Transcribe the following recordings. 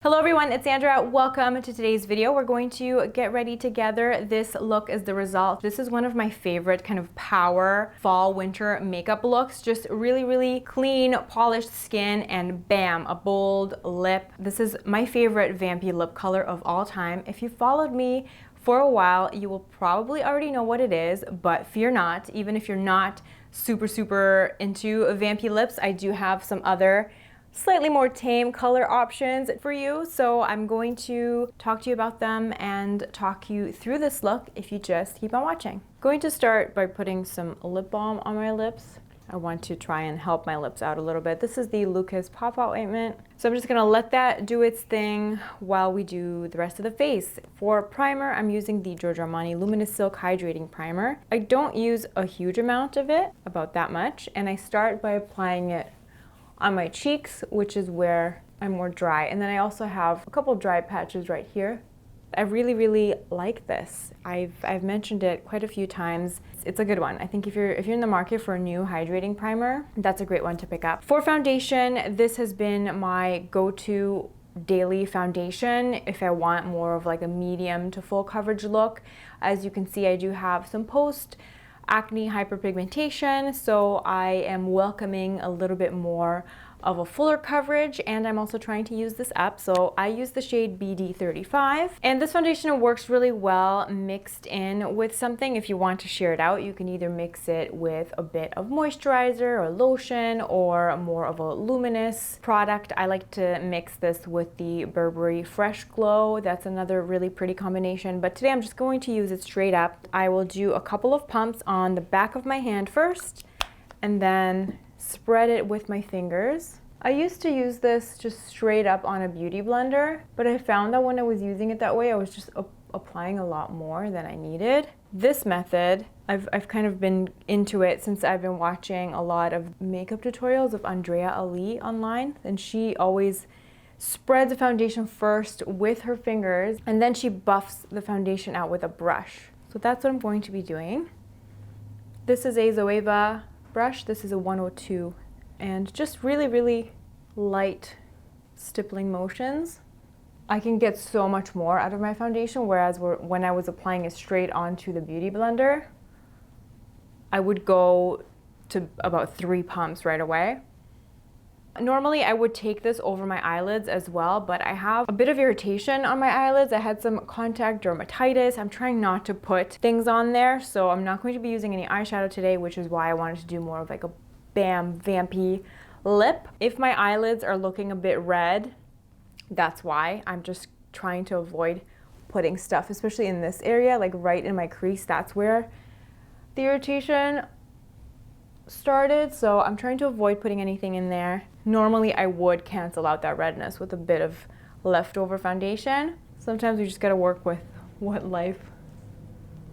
Hello everyone, it's Andreea. Welcome to today's video. We're going to get ready together. This look is the result. This is one of my favorite kind of power fall winter makeup looks. Just really clean, polished skin and bam, a bold lip. This is my favorite vampy lip color of all time. If you followed me for a while, you will probably already know what it is, but fear not. Even if you're not super into vampy lips, I do have some other slightly more tame color options for you. So I'm going to talk to you about them and talk you through this look if you just keep on watching. Going to start by putting some lip balm on my lips. I want to try and help my lips out a little bit. This is the Lucas Papaw ointment. So I'm just gonna let that do its thing while we do the rest of the face. For primer, I'm using the Giorgio Armani Luminous Silk Hydrating Primer. I don't use a huge amount of it, about that much, and I start by applying it on my cheeks, which is where I'm more dry. And then I also have a couple dry patches right here. I really like this. I've mentioned it quite a few times. It's a good one. I think if you're in the market for a new hydrating primer, that's a great one to pick up. For foundation, this has been my go-to daily foundation if I want more of like a medium to full coverage look. As you can see, I do have some post acne hyperpigmentation, so I am welcoming a little bit more of a fuller coverage, and I'm also trying to use this up. So I use the shade BD35, and this foundation works really well mixed in with something. If you want to share it out, you can either mix it with a bit of moisturizer or lotion or more of a luminous product. I like to mix this with the Burberry Fresh Glow. That's another really pretty combination, but today I'm just going to use it straight up. I will do a couple of pumps on the back of my hand first, and then spread it with my fingers. I used to use this just straight up on a beauty blender, but I found that when I was using it that way, I was just applying a lot more than I needed. This method, I've kind of been into it since I've been watching a lot of makeup tutorials of Andreea online, and she always spreads the foundation first with her fingers, and then she buffs the foundation out with a brush. So that's what I'm going to be doing. This is a Zoeva brush. This is a 102, and just really light stippling motions. I can get so much more out of my foundation, whereas when I was applying it straight onto the beauty blender, I would go to about 3 pumps right away. Normally I would take this over my eyelids as well, but I have a bit of irritation on my eyelids. I had some contact dermatitis. I'm trying not to put things on there, so I'm not going to be using any eyeshadow today, which is why I wanted to do more of like a bam, vampy lip. If my eyelids are looking a bit red, that's why. I'm just trying to avoid putting stuff, especially in this area, like right in my crease. That's where the irritation started, so I'm trying to avoid putting anything in there. Normally I would cancel out that redness with a bit of leftover foundation. Sometimes we just gotta work with what life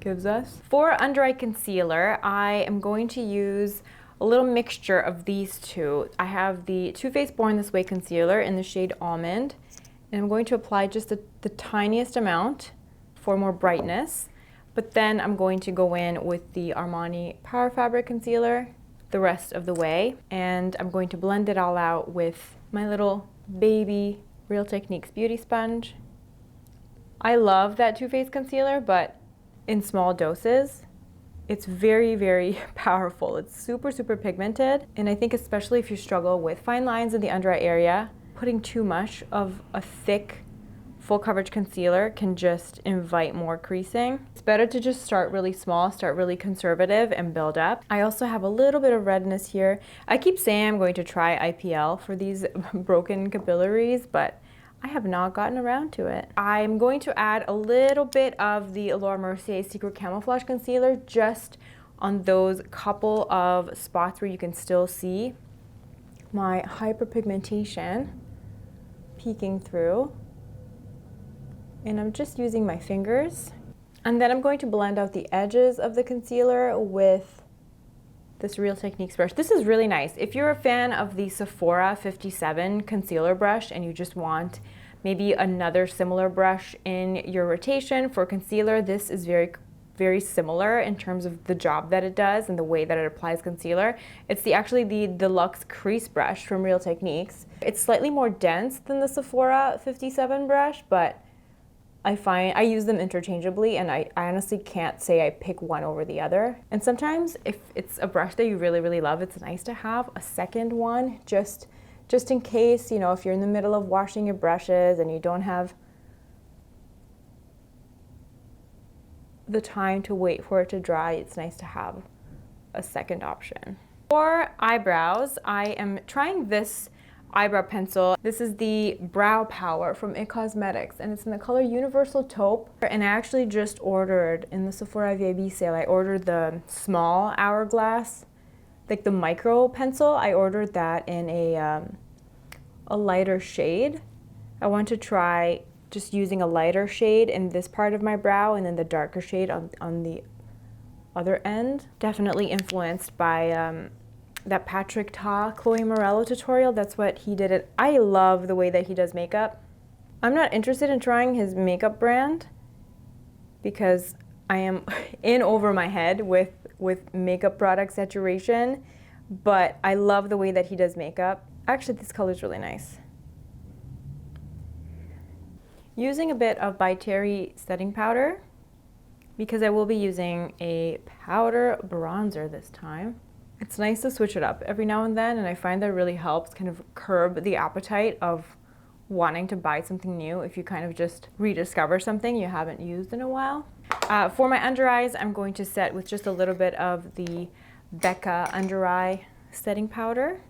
gives us. For under eye concealer, I am going to use a little mixture of these two. I have the Too Faced Born This Way concealer in the shade Almond, and I'm going to apply just the tiniest amount for more brightness, but then I'm going to go in with the Armani Power Fabric concealer the rest of the way, and I'm going to blend it all out with my little baby Real Techniques beauty sponge. I love that Too Faced concealer, but in small doses. It's very powerful. It's super pigmented, and I think especially if you struggle with fine lines in the under eye area, putting too much of a thick full coverage concealer can just invite more creasing. It's better to just start really small, start really conservative, and build up. I also have a little bit of redness here. I keep saying I'm going to try IPL for these broken capillaries, but I have not gotten around to it. I'm going to add a little bit of the Laura Mercier Secret Camouflage Concealer just on those couple of spots where you can still see my hyperpigmentation peeking through. And I'm just using my fingers. And then I'm going to blend out the edges of the concealer with this Real Techniques brush. This is really nice. If you're a fan of the Sephora 57 concealer brush and you just want maybe another similar brush in your rotation for concealer, this is very very similar in terms of the job that it does and the way that it applies concealer. It's actually the Deluxe Crease Brush from Real Techniques. It's slightly more dense than the Sephora 57 brush, but I find I use them interchangeably, and I honestly can't say I pick one over the other. And sometimes if it's a brush that you really, really love, it's nice to have a second one just in case, you know, if you're in the middle of washing your brushes and you don't have the time to wait for it to dry, it's nice to have a second option. For eyebrows, I am trying this eyebrow pencil. This is the Brow Power from IT Cosmetics, and it's in the color Universal Taupe. And I actually just ordered in the Sephora VIB sale, I ordered the small hourglass, like the micro pencil. I ordered that in a lighter shade. I want to try just using a lighter shade in this part of my brow and then the darker shade on the other end. Definitely influenced by that Patrick Ta Chloe Morello tutorial. That's what he did it. I love the way that he does makeup. I'm not interested in trying his makeup brand because I am in over my head with makeup product saturation, but I love the way that he does makeup. Actually, this color is really nice. Using a bit of By Terry setting powder because I will be using a powder bronzer this time. It's nice to switch it up every now and then, and I find that really helps kind of curb the appetite of wanting to buy something new if you kind of just rediscover something you haven't used in a while. For my under eyes, I'm going to set with just a little bit of the Becca under eye setting powder.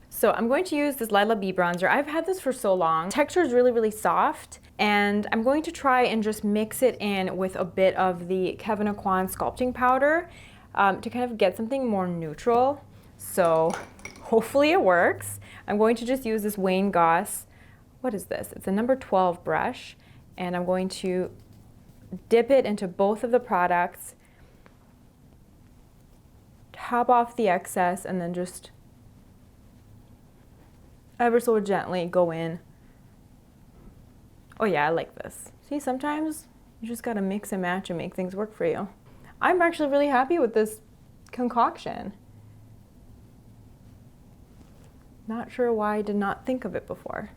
So I'm going to use this Lilah B Bronzer. I've had this for so long. Texture is really, really soft, and I'm going to try and just mix it in with a bit of the Kevyn Aucoin sculpting powder to kind of get something more neutral. So hopefully it works. I'm going to just use this Wayne Goss, what is this? It's a number 12 brush, and I'm going to dip it into both of the products, top off the excess, and then just ever so gently go in. Oh yeah, I like this. See, sometimes you just gotta mix and match and make things work for you. I'm actually really happy with this concoction. Not sure why I did not think of it before.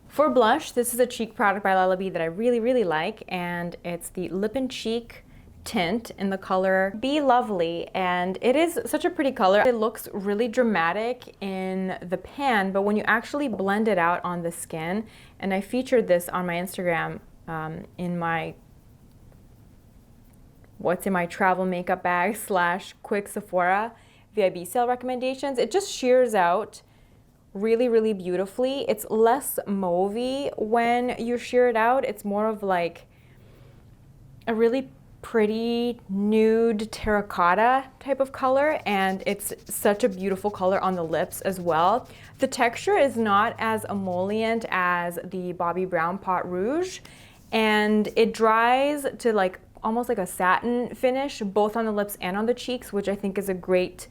For blush, this is a cheek product by Lilah B that I really, really like, and it's the Lip and Cheek Tint in the color Be Lovely, and it is such a pretty color. It looks really dramatic in the pan, but when you actually blend it out on the skin, and I featured this on my Instagram in my what's in my travel makeup bag / quick Sephora VIB sale recommendations, it just shears out really, really beautifully. It's less mauvey when you shear it out. It's more of like a really pretty nude terracotta type of color, and it's such a beautiful color on the lips as well. The texture is not as emollient as the Bobbi Brown Pot Rouge, and it dries to like almost like a satin finish both on the lips and on the cheeks, which I think is a great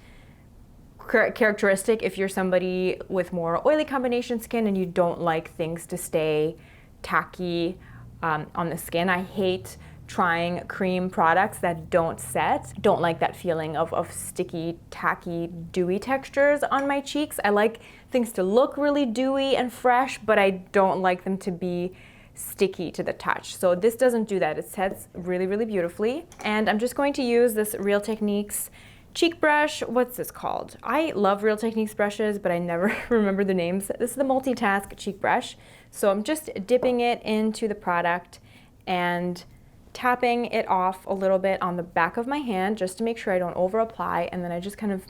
characteristic if you're somebody with more oily combination skin and you don't like things to stay tacky on the skin. I hate trying cream products that don't set. Don't like that feeling of sticky, tacky, dewy textures on my cheeks. I like things to look really dewy and fresh, but I don't like them to be sticky to the touch. So this doesn't do that. It sets really, really beautifully. And I'm just going to use this Real Techniques cheek brush. What's this called? I love Real Techniques brushes, but I never remember the names. This is the Multitask cheek brush. So I'm just dipping it into the product and tapping it off a little bit on the back of my hand just to make sure I don't over apply, and then I just kind of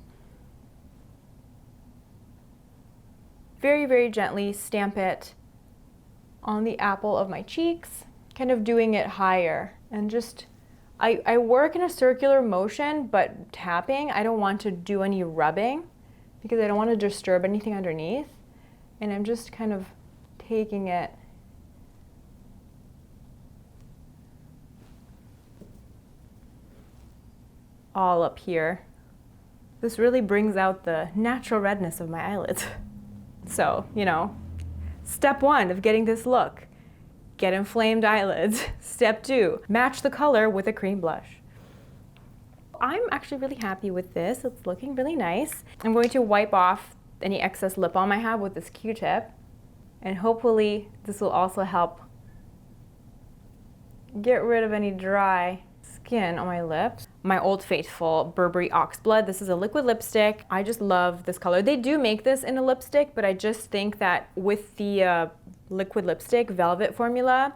very, very gently stamp it on the apple of my cheeks, kind of doing it higher, and just I work in a circular motion, but tapping, I don't want to do any rubbing because I don't want to disturb anything underneath, and I'm just kind of taking it all up here. This really brings out the natural redness of my eyelids. So, you know, step one of getting this look. get inflamed eyelids. Step 2, match the color with a cream blush. I'm actually really happy with this. It's looking really nice. I'm going to wipe off any excess lip balm I have with this Q-tip, and hopefully this will also help get rid of any dry skin on my lips. My Old Faithful Burberry Oxblood. This is a liquid lipstick. I just love this color. They do make this in a lipstick, but I just think that with the liquid lipstick velvet formula,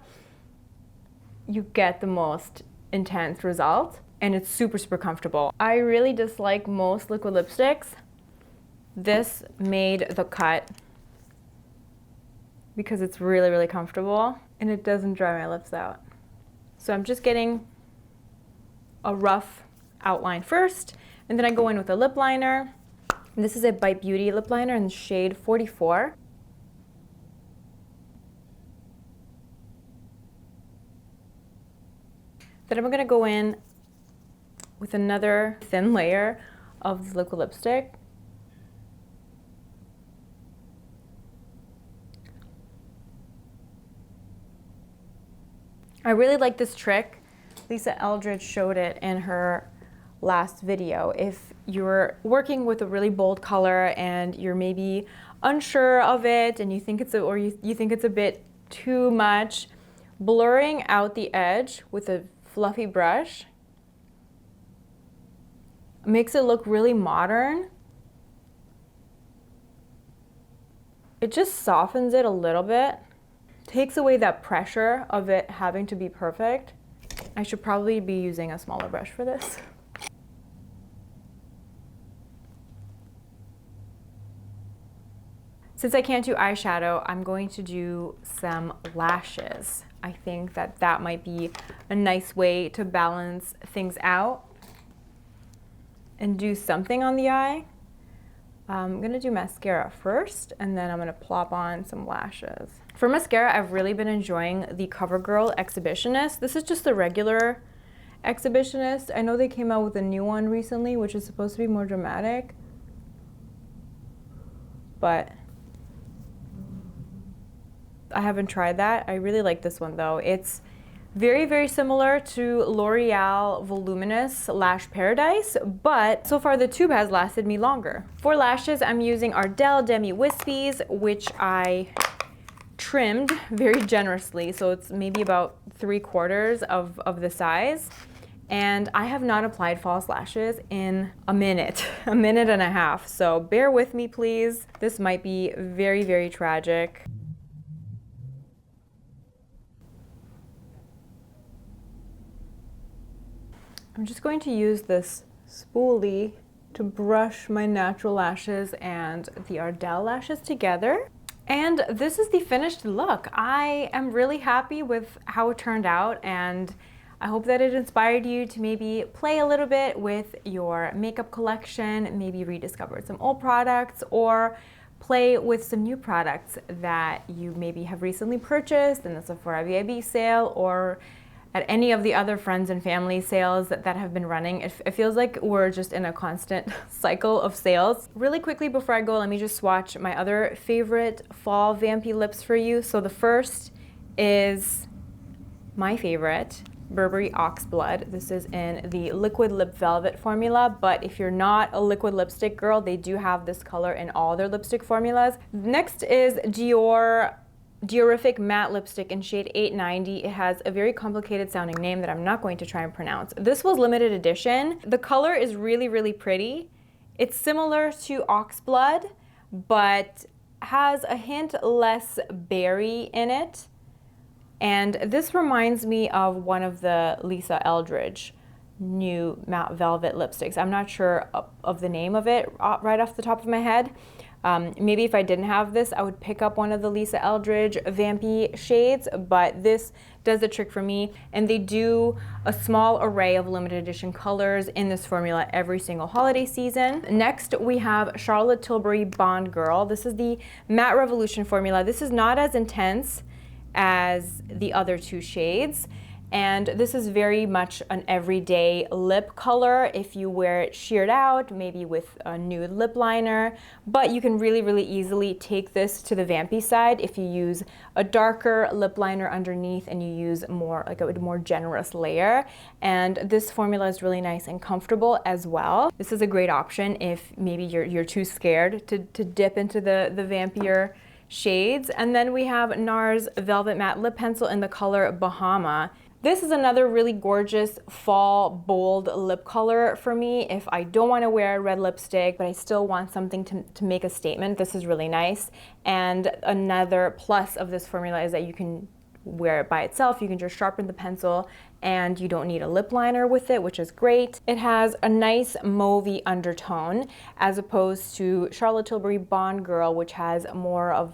you get the most intense result, and it's super, super comfortable. I really dislike most liquid lipsticks. This made the cut because it's really, really comfortable and it doesn't dry my lips out. So I'm just getting a rough outline first, and then I go in with a lip liner. This is a Bite Beauty lip liner in the shade 44. Then I'm gonna go in with another thin layer of the liquid lipstick. I really like this trick. Lisa Eldridge showed it in her last video. If you're working with a really bold color and you're maybe unsure of it and you think it's you think it's a bit too much, blurring out the edge with a fluffy brush makes it look really modern. It just softens it a little bit, takes away that pressure of it having to be perfect. I should probably be using a smaller brush for this. Since I can't do eyeshadow, I'm going to do some lashes. I think that that might be a nice way to balance things out and do something on the eye. I'm gonna do mascara first, and then I'm gonna plop on some lashes. For mascara, I've really been enjoying the CoverGirl Exhibitionist. This is just the regular Exhibitionist. I know they came out with a new one recently, which is supposed to be more dramatic, but I haven't tried that. I really like this one though. It's very, very similar to L'Oreal Voluminous Lash Paradise, but so far the tube has lasted me longer. For lashes, I'm using Ardell Demi Wispies, which I trimmed very generously, so it's maybe about 3/4 of the size. And I have not applied false lashes in a minute and a half, so bear with me, please. This might be very, very tragic. I'm just going to use this spoolie to brush my natural lashes and the Ardell lashes together. And this is the finished look. I am really happy with how it turned out, and I hope that it inspired you to maybe play a little bit with your makeup collection, maybe rediscover some old products, or play with some new products that you maybe have recently purchased in the Sephora VIB sale, or at any of the other friends and family sales that have been running. It feels like we're just in a constant cycle of sales. Really quickly before I go, let me just swatch my other favorite fall vampy lips for you. So the first is my favorite, Burberry Oxblood. This is in the liquid lip velvet formula, but if you're not a liquid lipstick girl, they do have this color in all their lipstick formulas. Next is Dior Diorific Mat lipstick in shade 890. It has a very complicated sounding name that I'm not going to try and pronounce. This was limited edition. The color is really, really pretty. It's similar to Oxblood, but has a hint less berry in it. And this reminds me of one of the Lisa Eldridge new matte velvet lipsticks. I'm not sure of the name of it right off the top of my head. Maybe if I didn't have this, I would pick up one of the Lisa Eldridge vampy shades, but this does the trick for me. And they do a small array of limited edition colors in this formula every single holiday season. Next, we have Charlotte Tilbury Bond Girl. This is the Matte Revolution formula. This is not as intense as the other two shades. And this is very much an everyday lip color if you wear it sheared out, maybe with a nude lip liner. But you can really, really easily take this to the vampy side if you use a darker lip liner underneath and you use more like a more generous layer. And this formula is really nice and comfortable as well. This is a great option if maybe you're too scared to dip into the vampier shades. And then we have NARS Velvet Matte Lip Pencil in the color Bahama. This is another really gorgeous fall bold lip color for me. If I don't want to wear red lipstick, but I still want something to make a statement, this is really nice. And another plus of this formula is that you can wear it by itself. You can just sharpen the pencil and you don't need a lip liner with it, which is great. It has a nice mauvey undertone as opposed to Charlotte Tilbury Bond Girl, which has more of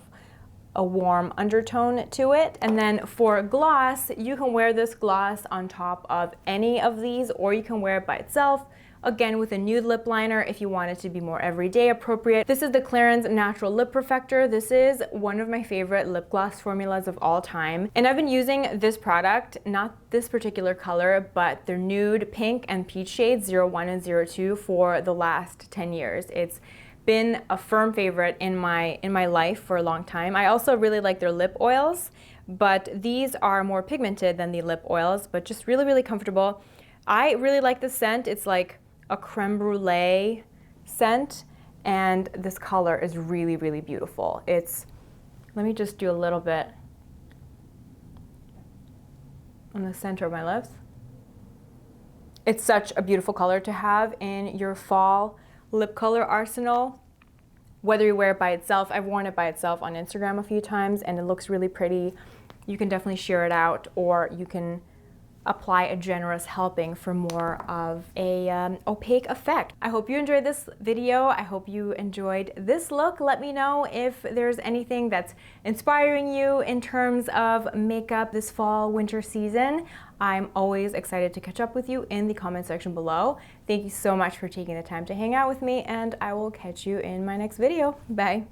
a warm undertone to it. And then for gloss, you can wear this gloss on top of any of these, or you can wear it by itself, again with a nude lip liner if you want it to be more everyday appropriate. This is the Clarins Natural Lip Perfector. This is one of my favorite lip gloss formulas of all time. And I've been using this product, not this particular color, but their nude, pink, and peach shades 01 and 02 for the last 10 years. It's been a firm favorite in my life for a long time. I also really like their lip oils, but these are more pigmented than the lip oils, but just really, really comfortable. I really like the scent. It's like a creme brulee scent, and this color is really, really beautiful. Let me just do a little bit on the center of my lips. It's such a beautiful color to have in your fall lip color arsenal, whether you wear it by itself. I've worn it by itself on Instagram a few times and it looks really pretty. You can definitely shear it out, or you can apply a generous helping for more of a opaque effect. I hope you enjoyed this video. I hope you enjoyed this look. Let me know if there's anything that's inspiring you in terms of makeup this fall winter season. I'm always excited to catch up with you in the comment section below. Thank you so much for taking the time to hang out with me, and I will catch you in my next video. Bye.